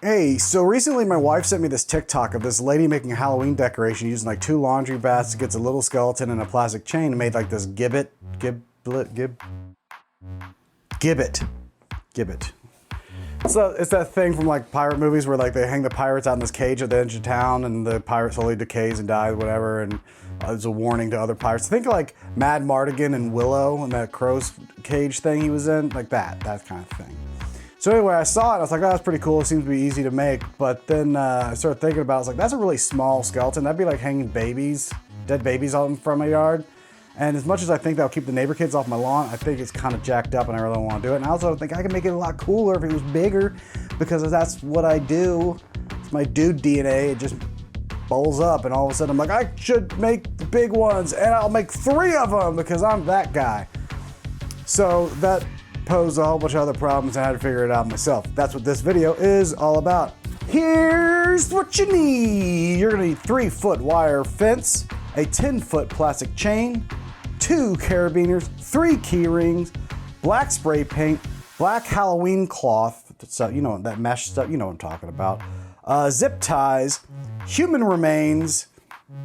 Hey, so recently my wife sent me this TikTok of this lady making a Halloween decoration using like 2 laundry baskets, a little skeleton, and a plastic chain, and made like this gibbet. So it's that thing from like pirate movies where like they hang the pirates out in this cage at the edge of town, and the pirate slowly decays and dies, whatever, and there's a warning to other pirates. Think like Mad Mardigan and Willow and that crow's cage thing he was in, like that kind of thing. So anyway, I saw it, I was like, oh, that's pretty cool, it seems to be easy to make, but then I started thinking about it, I was like, that's a really small skeleton, that'd be like hanging babies, dead babies out in front of my yard. And as much as I think that'll keep the neighbor kids off my lawn, I think it's kind of jacked up and I really don't want to do it. And I also think I could make it a lot cooler if it was bigger, because that's what I do. It's my dude DNA, it just bowls up, and all of a sudden I'm like, I should make the big ones, and I'll make 3 of them because I'm that guy. So that posed a whole bunch of other problems and I had to figure it out myself. That's what this video is all about. Here's what you need. You're gonna need 3-foot wire fence, a 10-foot plastic chain, 2 carabiners, 3 key rings, black spray paint, black Halloween cloth, so you know, that mesh stuff, you know what I'm talking about, zip ties, human remains,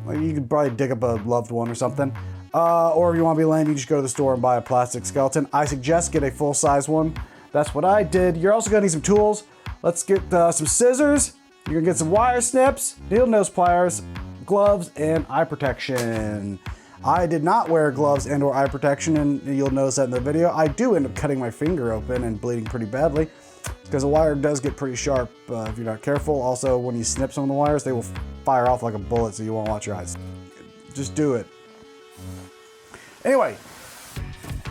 like you could probably dig up a loved one or something, or if you want to be lame, you just go to the store and buy a plastic skeleton. I suggest get a full-size one. That's what I did. You're also gonna need some tools. Let's get some scissors. You're gonna get some wire snips, needle nose pliers, gloves, and eye protection. I did not wear gloves and or eye protection, and you'll notice that in the video. I do end up cutting my finger open and bleeding pretty badly because the wire does get pretty sharp if you're not careful. Also, when you snip some of the wires, they will fire off like a bullet, so you won't watch your eyes. Just do it. Anyway,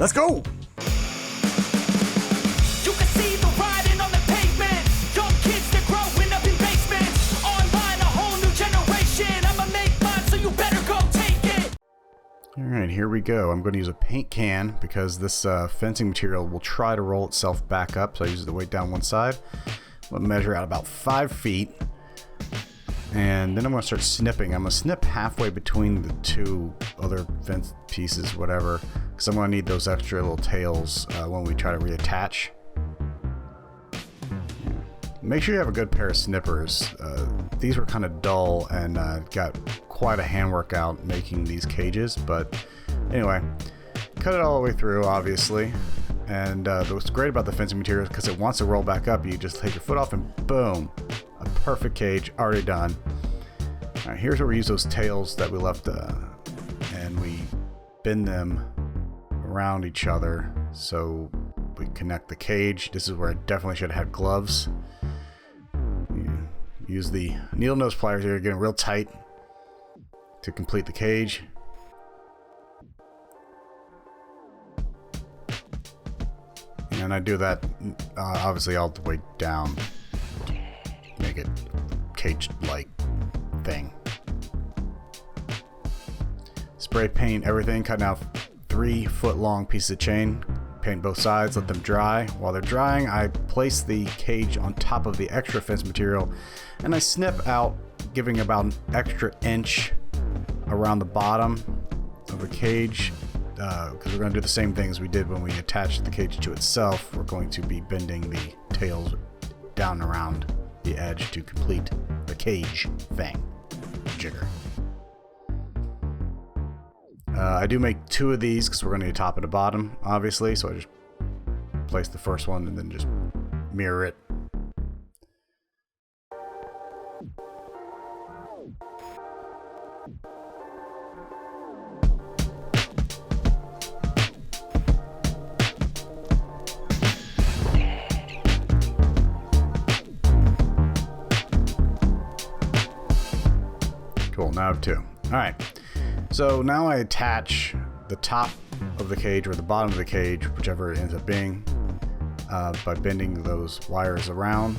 let's go. Alright, here we go. I'm going to use a paint can because this fencing material will try to roll itself back up, so I use the weight down one side. I'm going to measure out about 5 feet, and then I'm going to start snipping. I'm going to snip halfway between the 2 other fence pieces, whatever, because I'm going to need those extra little tails when we try to reattach. Make sure you have a good pair of snippers. These were kind of dull and got quite a hand workout making these cages, but anyway, cut it all the way through, obviously. And what's great about the fencing material is because it wants to roll back up, you just take your foot off and boom, a perfect cage already done. All right, here's where we use those tails that we left and we bend them around each other so we connect the cage. This is where I definitely should have had gloves. Use the needle nose pliers here, getting real tight to complete the cage. And I do that obviously all the way down, make it cage-like thing. Spray paint everything, cutting out 3-foot-long pieces of chain. Paint both sides, let them dry. While they're drying, I place the cage on top of the extra fence material and I snip out, giving about an extra inch around the bottom of the cage, because we're going to do the same thing as we did when we attached the cage to itself. We're going to be bending the tails down around the edge to complete the cage thing. Jigger. I do make 2 of these because we're going to need top and a bottom, obviously, so I just place the first one and then just mirror it. Cool, now I have 2. Alright. So now I attach the top of the cage or the bottom of the cage, whichever it ends up being, by bending those wires around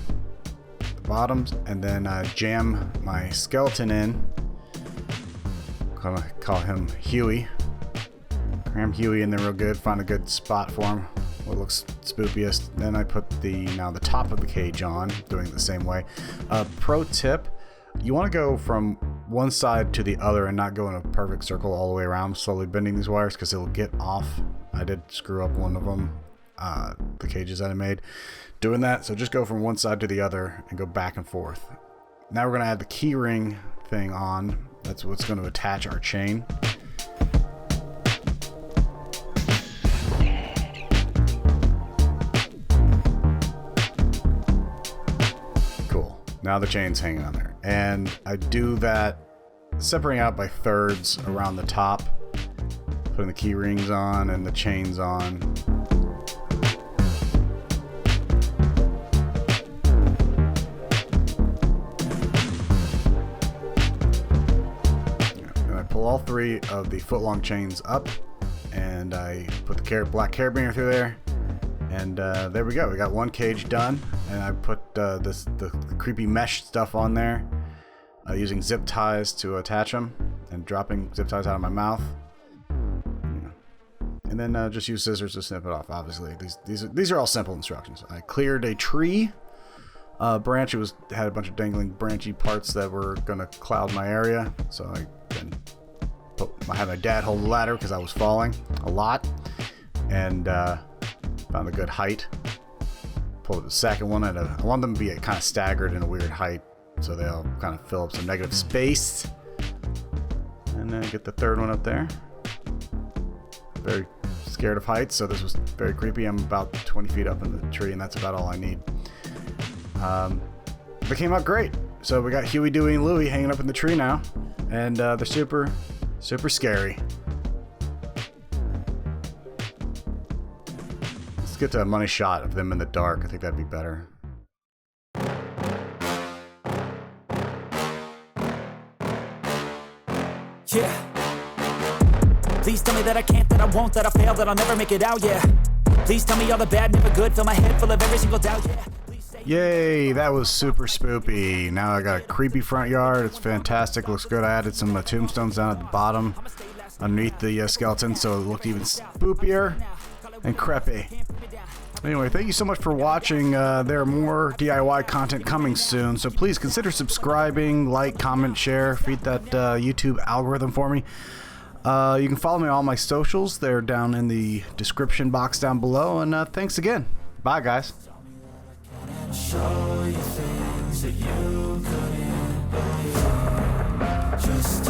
the bottoms, and then jam my skeleton in. Gonna call him Huey. Cram Huey in there real good, find a good spot for him, what looks spookiest. Then I put the top of the cage on, doing it the same way. Pro tip, you want to go from one side to the other and not go in a perfect circle all the way around, slowly bending these wires because it'll get off. I did screw up one of them the cages that I made doing that. So just go from one side to the other and go back and forth. Now we're going to add the key ring thing on. That's what's going to attach our chain. Cool. Now the chain's hanging on there. And I do that separating out by thirds around the top. Putting the key rings on and the chains on. And I pull all 3 of the foot-long chains up, and I put the black carabiner through there, and there we go. We got one cage done, and I put the creepy mesh stuff on there, using zip ties to attach them, and dropping zip ties out of my mouth. And then just use scissors to snip it off. Obviously, these are all simple instructions. I cleared a tree branch. It had a bunch of dangling branchy parts that were gonna cloud my area. So I had my dad hold the ladder because I was falling a lot, and found a good height. Pulled up the second one. I want them to be kind of staggered in a weird height, so they all kind of fill up some negative space. And then get the third one up there. Very scared of heights, so this was very creepy. I'm about 20 feet up in the tree, and that's about all I need. They came out great. So we got Huey, Dewey, and Louie hanging up in the tree now, and they're super, super scary. Let's get a money shot of them in the dark. I think that'd be better. Yeah. Please tell me that I can't, that I won't, that I fail, that I'll never make it out, yeah. Please tell me all the bad, never good, fill my head full of every single doubt, yeah. Yay, that was super spoopy. Now I got a creepy front yard. It's fantastic, looks good. I added some tombstones down at the bottom underneath the skeleton, so it looked even spoopier and creepy. Anyway, thank you so much for watching. There are more DIY content coming soon, so please consider subscribing, like, comment, share, feed that YouTube algorithm for me. You can follow me on all my socials. They're down in the description box down below. And thanks again. Bye, guys. Show you things that you couldn't believe. Just